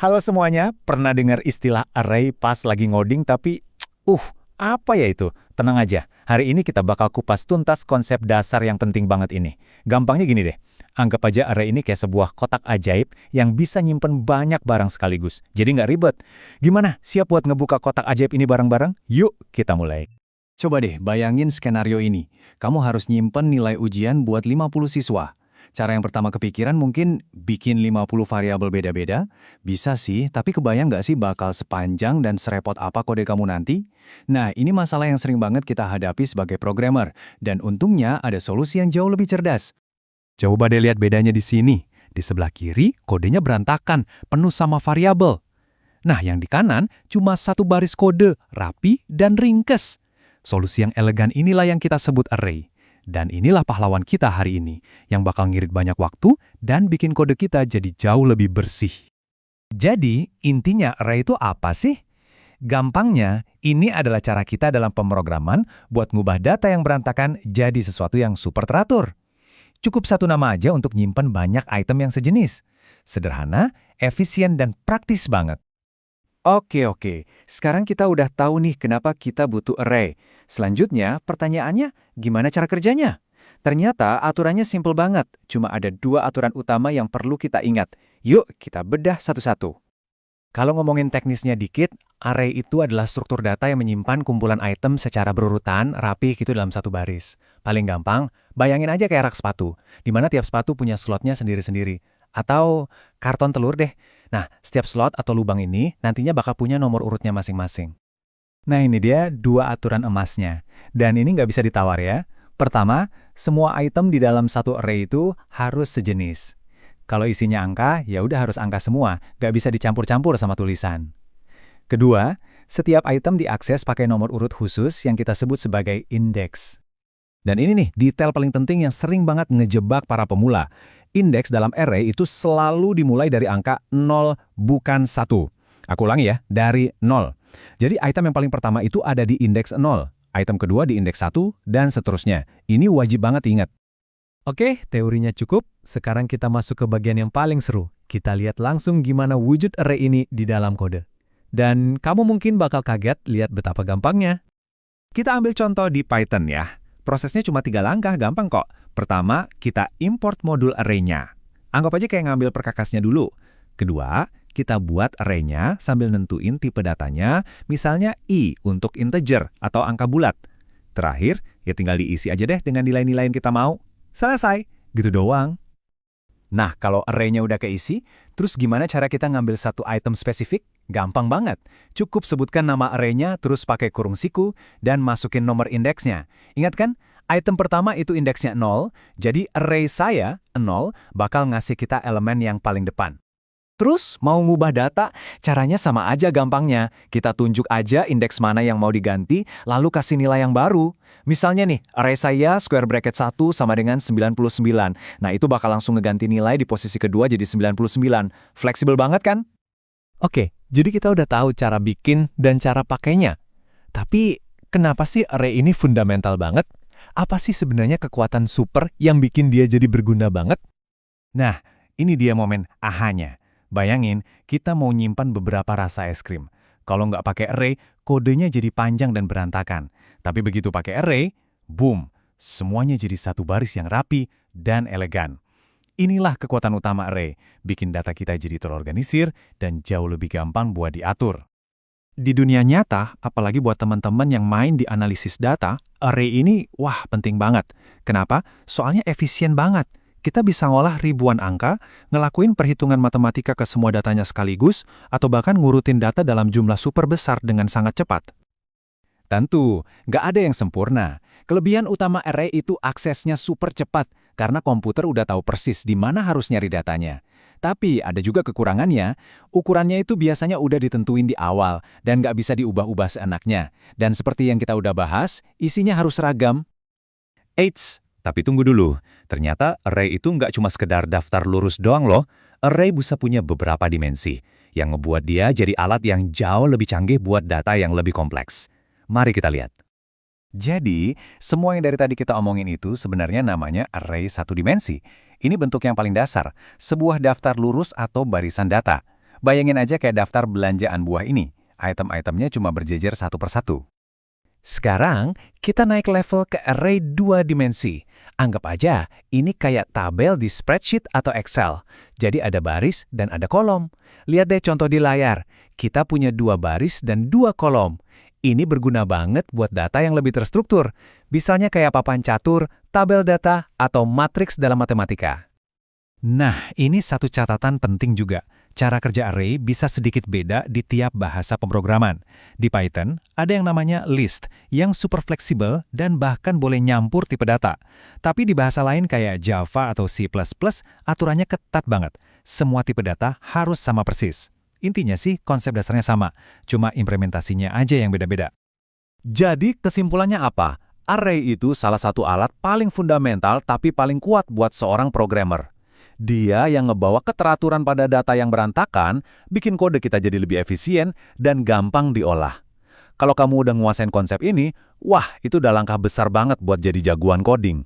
Halo semuanya, pernah dengar istilah array pas lagi ngoding tapi, apa ya itu? Tenang aja, hari ini kita bakal kupas tuntas konsep dasar yang penting banget ini. Gampangnya gini deh, anggap aja array ini kayak sebuah kotak ajaib yang bisa nyimpen banyak barang sekaligus. Jadi nggak ribet. Gimana, siap buat ngebuka kotak ajaib ini bareng-bareng? Yuk, kita mulai. Coba deh bayangin skenario ini. Kamu harus nyimpen nilai ujian buat 50 siswa. Cara yang pertama kepikiran mungkin bikin 50 variabel beda-beda. Bisa sih, tapi kebayang nggak sih bakal sepanjang dan serepot apa kode kamu nanti? Nah, ini masalah yang sering banget kita hadapi sebagai programmer. Dan untungnya ada solusi yang jauh lebih cerdas. Coba deh lihat bedanya di sini. Di sebelah kiri, kodenya berantakan, penuh sama variabel. Nah, yang di kanan cuma satu baris kode, rapi dan ringkes. Solusi yang elegan inilah yang kita sebut array. Dan inilah pahlawan kita hari ini, yang bakal ngirit banyak waktu dan bikin kode kita jadi jauh lebih bersih. Jadi, intinya array itu apa sih? Gampangnya, ini adalah cara kita dalam pemrograman buat ngubah data yang berantakan jadi sesuatu yang super teratur. Cukup satu nama aja untuk nyimpen banyak item yang sejenis. Sederhana, efisien, dan praktis banget. Oke. Sekarang kita udah tahu nih kenapa kita butuh array. Selanjutnya, pertanyaannya, gimana cara kerjanya? Ternyata aturannya simple banget. Cuma ada dua aturan utama yang perlu kita ingat. Yuk, kita bedah satu-satu. Kalau ngomongin teknisnya dikit, array itu adalah struktur data yang menyimpan kumpulan item secara berurutan, rapi gitu dalam satu baris. Paling gampang, bayangin aja kayak rak sepatu, di mana tiap sepatu punya slotnya sendiri-sendiri. Atau karton telur deh. Nah, setiap slot atau lubang ini nantinya bakal punya nomor urutnya masing-masing. Nah, ini dia dua aturan emasnya. Dan ini nggak bisa ditawar ya. Pertama, semua item di dalam satu array itu harus sejenis. Kalau isinya angka, ya udah harus angka semua, nggak bisa dicampur-campur sama tulisan. Kedua, setiap item diakses pakai nomor urut khusus yang kita sebut sebagai indeks. Dan ini nih, detail paling penting yang sering banget ngejebak para pemula. Indeks dalam array itu selalu dimulai dari angka 0, bukan 1. Aku ulangi ya, dari 0. Jadi item yang paling pertama itu ada di indeks 0, item kedua di indeks 1, dan seterusnya. Ini wajib banget ingat. Oke, teorinya cukup. Sekarang kita masuk ke bagian yang paling seru. Kita lihat langsung gimana wujud array ini di dalam kode. Dan kamu mungkin bakal kaget lihat betapa gampangnya. Kita ambil contoh di Python ya. Prosesnya cuma 3 langkah, gampang kok. Pertama, kita import modul array-nya. Anggap aja kayak ngambil perkakasnya dulu. Kedua, kita buat array-nya sambil nentuin tipe datanya, misalnya i untuk integer atau angka bulat. Terakhir, ya tinggal diisi aja deh dengan nilai-nilai yang kita mau. Selesai, gitu doang. Nah, kalau array-nya udah keisi, terus gimana cara kita ngambil satu item spesifik? Gampang banget. Cukup sebutkan nama array-nya, terus pakai kurung siku, dan masukin nomor indeksnya. Ingat kan? Item pertama itu indeksnya 0, jadi array saya, 0, bakal ngasih kita elemen yang paling depan. Terus, mau ngubah data, caranya sama aja gampangnya. Kita tunjuk aja indeks mana yang mau diganti, lalu kasih nilai yang baru. Misalnya nih, array saya square bracket 1 sama dengan 99. Nah, itu bakal langsung ngeganti nilai di posisi kedua jadi 99. Fleksibel banget kan? Oke, jadi kita udah tahu cara bikin dan cara pakainya. Tapi, kenapa sih array ini fundamental banget? Apa sih sebenarnya kekuatan super yang bikin dia jadi berguna banget? Nah, ini dia momen ahanya. Bayangin, kita mau nyimpan beberapa rasa es krim. Kalau nggak pakai array, kodenya jadi panjang dan berantakan. Tapi begitu pakai array, boom, semuanya jadi satu baris yang rapi dan elegan. Inilah kekuatan utama array, bikin data kita jadi terorganisir dan jauh lebih gampang buat diatur. Di dunia nyata, apalagi buat teman-teman yang main di analisis data, array ini, penting banget. Kenapa? Soalnya efisien banget. Kita bisa ngolah ribuan angka, ngelakuin perhitungan matematika ke semua datanya sekaligus, atau bahkan ngurutin data dalam jumlah super besar dengan sangat cepat. Tentu, nggak ada yang sempurna. Kelebihan utama array itu aksesnya super cepat, karena komputer udah tahu persis di mana harus nyari datanya. Tapi ada juga kekurangannya, ukurannya itu biasanya udah ditentuin di awal, dan nggak bisa diubah-ubah seenaknya. Dan seperti yang kita udah bahas, isinya harus seragam. Eits! Tapi tunggu dulu, ternyata array itu nggak cuma sekedar daftar lurus doang loh. Array bisa punya beberapa dimensi, yang ngebuat dia jadi alat yang jauh lebih canggih buat data yang lebih kompleks. Mari kita lihat. Jadi, semua yang dari tadi kita omongin itu sebenarnya namanya array satu dimensi. Ini bentuk yang paling dasar, sebuah daftar lurus atau barisan data. Bayangin aja kayak daftar belanjaan buah ini. Item-itemnya cuma berjejer satu persatu. Sekarang, kita naik level ke array 2 dimensi. Anggap aja, ini kayak tabel di spreadsheet atau Excel. Jadi ada baris dan ada kolom. Lihat deh contoh di layar. Kita punya 2 baris dan 2 kolom. Ini berguna banget buat data yang lebih terstruktur. Misalnya kayak papan catur, tabel data, atau matriks dalam matematika. Nah, ini satu catatan penting juga. Cara kerja array bisa sedikit beda di tiap bahasa pemrograman. Di Python, ada yang namanya list, yang super fleksibel dan bahkan boleh nyampur tipe data. Tapi di bahasa lain kayak Java atau C++, aturannya ketat banget. Semua tipe data harus sama persis. Intinya sih, konsep dasarnya sama, cuma implementasinya aja yang beda-beda. Jadi, kesimpulannya apa? Array itu salah satu alat paling fundamental tapi paling kuat buat seorang programmer. Dia yang ngebawa keteraturan pada data yang berantakan, bikin kode kita jadi lebih efisien dan gampang diolah. Kalau kamu udah nguasain konsep ini, wah, itu udah langkah besar banget buat jadi jagoan coding.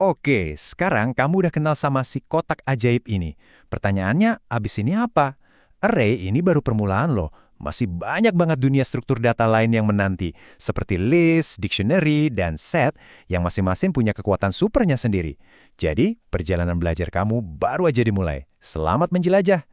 Oke, sekarang kamu udah kenal sama si kotak ajaib ini. Pertanyaannya, abis ini apa? Array ini baru permulaan loh. Masih banyak banget dunia struktur data lain yang menanti, seperti list, dictionary, dan set, yang masing-masing punya kekuatan supernya sendiri. Jadi, perjalanan belajar kamu baru aja dimulai. Selamat menjelajah!